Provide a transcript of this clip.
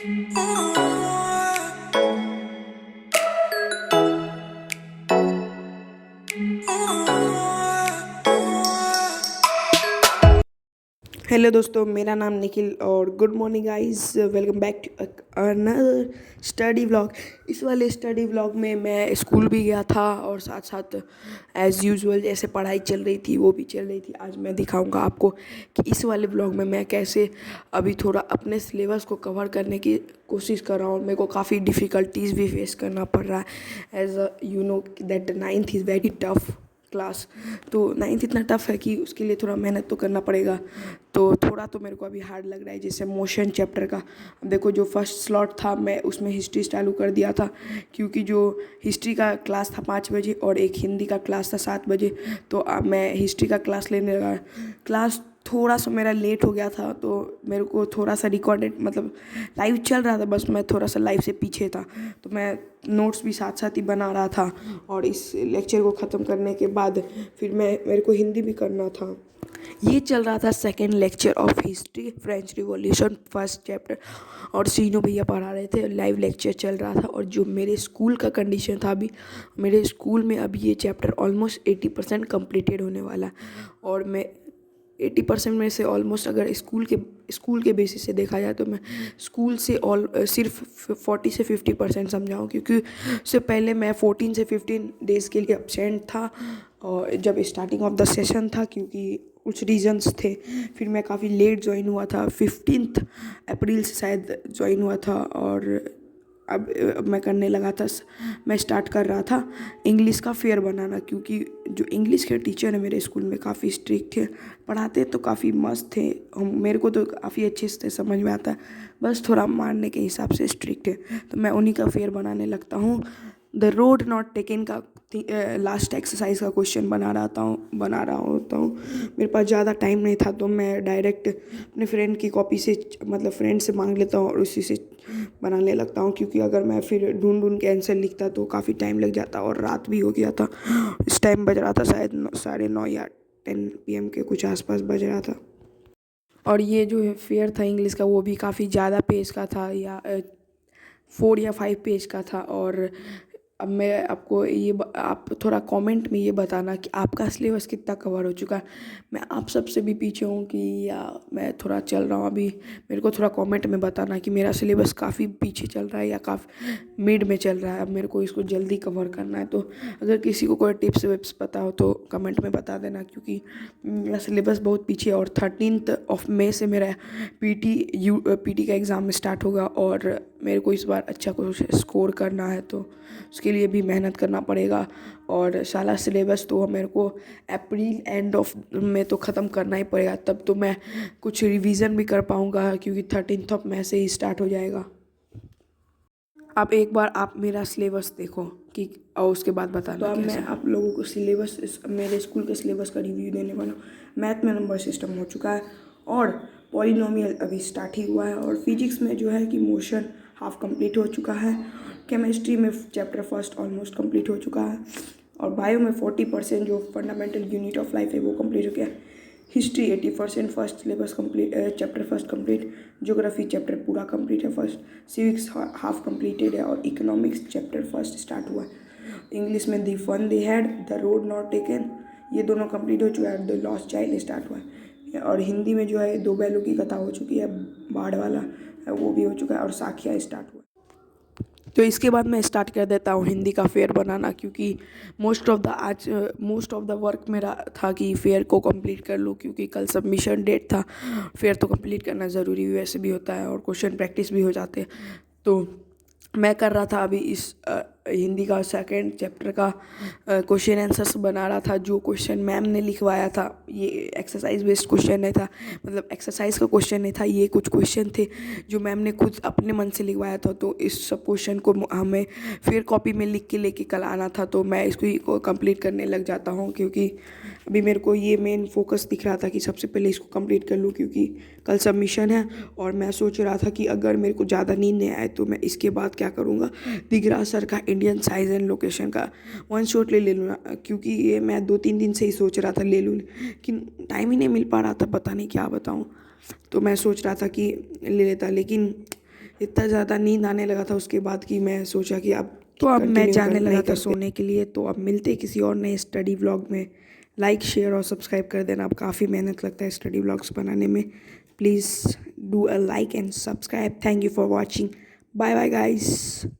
Hello दोस्तों, मेरा नाम निखिल और good morning guys. Welcome back to another study vlog. इस वाले स्टडी व्लॉग में मैं स्कूल भी गया था और साथ साथ एज़ यूजुअल जैसे पढ़ाई चल रही थी वो भी चल रही थी। आज मैं दिखाऊंगा आपको कि इस वाले व्लॉग में मैं कैसे अभी थोड़ा अपने सिलेबस को कवर करने की कोशिश कर रहा हूँ। मेरे को काफ़ी डिफ़िकल्टीज़ भी फेस करना पड़ रहा है as you know that ninth is very tough class. तो नाइन्थ इतना टफ है कि उसके लिए थोड़ा मेहनत तो करना पड़ेगा। तो थोड़ा तो मेरे को अभी हार्ड लग रहा है, जैसे मोशन चैप्टर का। अब देखो, जो फर्स्ट स्लॉट था मैं उसमें हिस्ट्री चालू कर दिया था, क्योंकि जो हिस्ट्री का क्लास था 5 बजे और एक हिंदी का क्लास था 7 बजे। तो अब मैं हिस्ट्री का क्लास लेने लगा। क्लास थोड़ा सा मेरा लेट हो गया था, तो मेरे को थोड़ा सा रिकॉर्डेड मतलब लाइव चल रहा था, बस मैं थोड़ा सा लाइव से पीछे था। तो मैं नोट्स भी साथ साथ ही बना रहा था और इस लेक्चर को ख़त्म करने के बाद फिर मेरे को हिंदी भी करना था। ये चल रहा था second lecture of history French revolution first chapter, और सीनों भैया पढ़ा रहे थे, लाइव लेक्चर चल रहा था। और जो मेरे स्कूल का कंडीशन था, अभी मेरे स्कूल में अभी ये चैप्टर ऑलमोस्ट 80% कम्प्लीटेड होने वाला है। और मैं 80% में से ऑलमोस्ट, अगर स्कूल के बेसिस से देखा जाए तो मैं स्कूल से सिर्फ 40 से 50% समझाऊँ, क्योंकि उससे पहले मैं 14 से 15 डेज़ के लिए एब्सेंट था। और जब स्टार्टिंग ऑफ द सेशन था, क्योंकि कुछ रीजंस थे, फिर मैं काफ़ी लेट ज्वाइन हुआ था, 15 अप्रैल से शायद ज्वाइन हुआ था। और अब मैं करने लगा था, मैं स्टार्ट कर रहा था इंग्लिश का फेयर बनाना, क्योंकि जो इंग्लिश के टीचर है मेरे स्कूल में काफ़ी स्ट्रिक्ट थे। पढ़ाते तो काफ़ी मस्त थे, मेरे को तो काफ़ी अच्छे से समझ में आता है, बस थोड़ा मारने के हिसाब से स्ट्रिक्ट है। तो मैं उन्हीं का फेयर बनाने लगता हूँ। द रोड नॉट टेकन का लास्ट एक्सरसाइज का क्वेश्चन बना रहा होता हूँ। मेरे पास ज़्यादा टाइम नहीं था, तो मैं डायरेक्ट अपने फ्रेंड की कॉपी से मतलब फ्रेंड से मांग लेता हूँ और उसी से बनाने लगता हूँ, क्योंकि अगर मैं फिर ढूंढ के आंसर लिखता तो काफ़ी टाइम लग जाता और रात भी हो गया था। इस टाइम बज रहा था शायद 9:30 या 10 PM के कुछ आसपास बज रहा था। और ये जो है फेयर था इंग्लिश का, वो भी काफ़ी ज़्यादा पेज का था, या 4 या 5 पेज का था। और अब मैं आपको आप थोड़ा कमेंट में ये बताना कि आपका सिलेबस कितना कवर हो चुका है। मैं आप सबसे भी पीछे हूँ कि या मैं थोड़ा चल रहा हूँ अभी। मेरे को थोड़ा कमेंट में बताना कि मेरा सिलेबस काफ़ी पीछे चल रहा है या काफ़ी मिड में चल रहा है। अब मेरे को इसको जल्दी कवर करना है, तो अगर किसी को कोई टिप्स विप्स पता हो तो कमेंट में बता देना, क्योंकि मेरा सिलेबस बहुत पीछे है। और 13 से मेरा पीटी का एग्ज़ाम स्टार्ट होगा, और मेरे को इस बार अच्छा कुछ स्कोर करना है, तो उसके लिए भी मेहनत करना पड़ेगा। और सारा सिलेबस तो मेरे को अप्रैल एंड ऑफ में तो ख़त्म करना ही पड़ेगा, तब तो मैं कुछ रिवीजन भी कर पाऊँगा, क्योंकि 13 मई से ही स्टार्ट हो जाएगा। आप एक बार आप मेरा सिलेबस देखो कि, और उसके बाद बताना। तो अब मैं आप लोगों को मेरे स्कूल के सिलेबस का रिव्यू देने वाला हूँ। मैथ में नंबर सिस्टम हो चुका है और पॉलिनोमियल अभी स्टार्ट ही हुआ है, और फिजिक्स में जो है कि मोशन हाफ कंप्लीट हो चुका है। केमिस्ट्री में चैप्टर फर्स्ट ऑलमोस्ट कंप्लीट हो चुका है, और बायो में 40% जो फंडामेंटल यूनिट ऑफ लाइफ है वो कंप्लीट हो गया है। History 80% first syllabus complete, chapter first complete. Geography chapter पूरा कंप्लीट है फर्स्ट। सिविक्स हाफ कंप्लीटेड है, और इकोनॉमिक्स चैप्टर फर्स्ट स्टार्ट हुआ है। इंग्लिश में the fun they had, the road not taken, ये दोनों कंप्लीट हो चुका है। द लॉस्ट चाइल्ड स्टार्ट हुआ है। और हिंदी में जो है दो बैलों की कथा हो चुकी है, बाढ़ वाला वो भी हो चुका है, और साखिया स्टार्ट हुआ। तो इसके बाद मैं स्टार्ट कर देता हूँ हिंदी का फेयर बनाना, क्योंकि मोस्ट ऑफ द वर्क मेरा था कि फेयर को कंप्लीट कर लूँ, क्योंकि कल सबमिशन डेट था। फेयर तो कंप्लीट करना ज़रूरी वैसे भी होता है, और क्वेश्चन प्रैक्टिस भी हो जाते हैं। तो मैं कर रहा था अभी इस हिंदी का सेकंड चैप्टर का क्वेश्चन आंसर्स बना रहा था। जो क्वेश्चन मैम ने लिखवाया था, ये एक्सरसाइज बेस्ड क्वेश्चन नहीं था, मतलब एक्सरसाइज का क्वेश्चन नहीं था, ये कुछ क्वेश्चन थे जो मैम ने खुद अपने मन से लिखवाया था। तो इस सब क्वेश्चन को हमें फिर कॉपी में लिख के लेके कल आना था, तो मैं इसको ही कंप्लीट करने लग जाता हूँ, क्योंकि अभी मेरे को ये मेन फोकस दिख रहा था कि सबसे पहले इसको कंप्लीट कर लूँ, क्योंकि कल सबमिशन है। और मैं सोच रहा था कि अगर मेरे को ज़्यादा नींद नहीं आए तो मैं इसके बाद क्या करूँगा, दिगरा सर का इंडियन साइज एंड लोकेशन का वन शॉट ले लूँ, क्योंकि ये मैं 2-3 दिन से ही सोच रहा था ले लूँ, लेकिन टाइम ही नहीं मिल पा रहा था, पता नहीं क्या बताऊँ। तो मैं सोच रहा था कि ले लेता, लेकिन इतना ज़्यादा नींद आने लगा था उसके बाद कि मैं सोचा कि अब तो अब मैं continue जाने नहीं लगा था करते। सोने के लिए। तो अब मिलते हैं किसी और नए स्टडी व्लॉग में। लाइक शेयर और सब्सक्राइब कर देना। अब काफ़ी मेहनत लगता है स्टडी व्लॉग्स बनाने में। Please do a like and subscribe. Thank you for watching. Bye bye guys.